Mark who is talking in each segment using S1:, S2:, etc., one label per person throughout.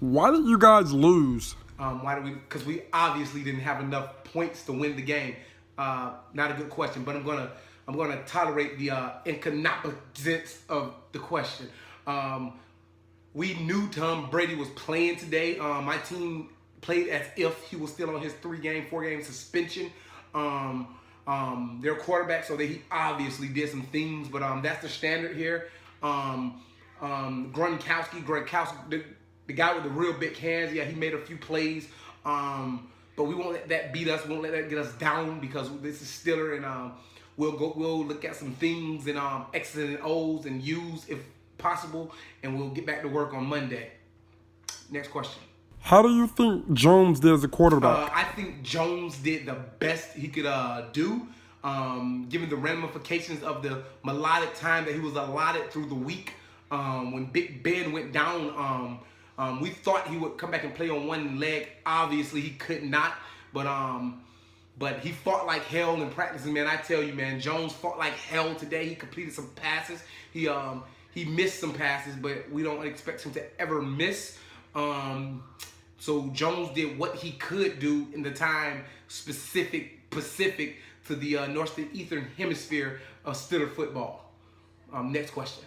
S1: Why did you guys lose?
S2: Because we obviously didn't have enough points to win the game. Not a good question, but I'm gonna tolerate the incompetence of the question. We knew Tom Brady was playing today. My team played as if he was still on his 4-game suspension. Their quarterback, so that he obviously did some things, but that's the standard here. Gronkowski, the guy with the real big hands, yeah, he made a few plays. But we won't let that beat us. We won't let that get us down because this is Steeler, and we'll look at some things and X's and O's and U's if possible, and we'll get back to work on Monday. Next question.
S1: How do you think Jones did as a quarterback?
S2: I think Jones did the best he could do, given the ramifications of the melodic time that he was allotted through the week. When Big Ben went down, we thought he would come back and play on one leg. Obviously, he could not, but he fought like hell in practice. Man, I tell you, man, Jones fought like hell today. He completed some passes. He missed some passes, but we don't expect him to ever miss. So Jones did what he could do in the time Pacific to the Northeastern Hemisphere of Steeler football. Next question.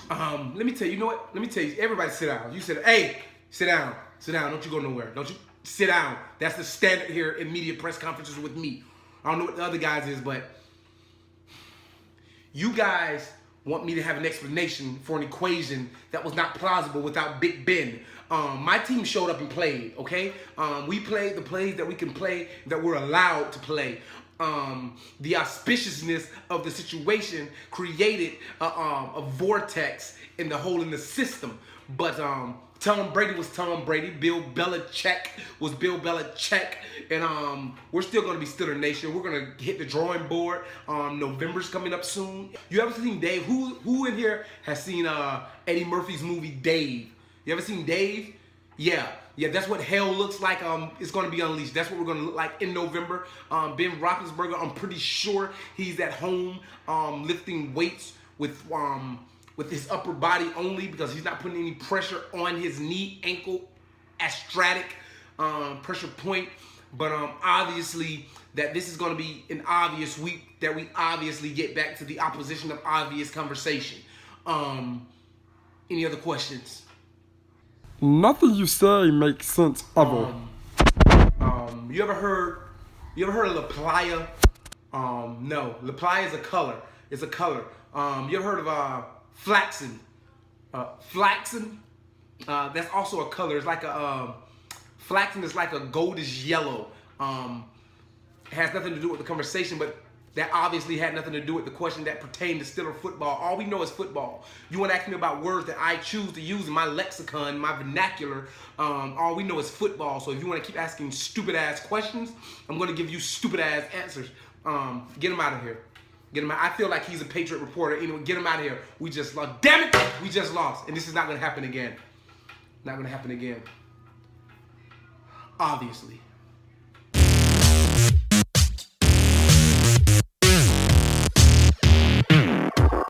S2: Let me tell you, what? Let me tell you, everybody sit down. You said, hey, sit down. Sit down. Don't you go nowhere. Don't you sit down. That's the standard here in media press conferences with me. I don't know what the other guys is, but you guys want me to have an explanation for an equation that was not plausible without Big Ben. My team showed up and played, okay? We played the plays that we can play, that we're allowed to play. The auspiciousness of the situation created a vortex in the hole in the system. But Tom Brady was Tom Brady. Bill Belichick was Bill Belichick. And we're still going to be Steeler Nation. We're going to hit the drawing board. November's coming up soon. You ever seen Dave? Who in here has seen Eddie Murphy's movie Dave? You ever seen Dave? Yeah, that's what hell looks like. It's going to be unleashed. That's what we're going to look like in November. Ben Roethlisberger, I'm pretty sure he's at home lifting weights with his upper body only, because he's not putting any pressure on his knee, ankle, astratic pressure point. But obviously that this is going to be an obvious week that we obviously get back to the opposition of obvious conversation. Any other questions?
S1: Nothing you say makes sense ever.
S2: You ever heard of La Playa? No, La Playa is a color. It's a color. You ever heard of flaxen? Flaxen? That's also a color. It's like flaxen is like a goldish yellow. It has nothing to do with the conversation, but that obviously had nothing to do with the question that pertained to Steeler football. All we know is football. You want to ask me about words that I choose to use in my lexicon, my vernacular. All we know is football. So if you want to keep asking stupid-ass questions, I'm going to give you stupid-ass answers. Get him out of here. Get him out. I feel like he's a Patriot reporter. Anyway, get him out of here. We just lost. Damn it! We just lost. And this is not going to happen again. Not going to happen again. Obviously.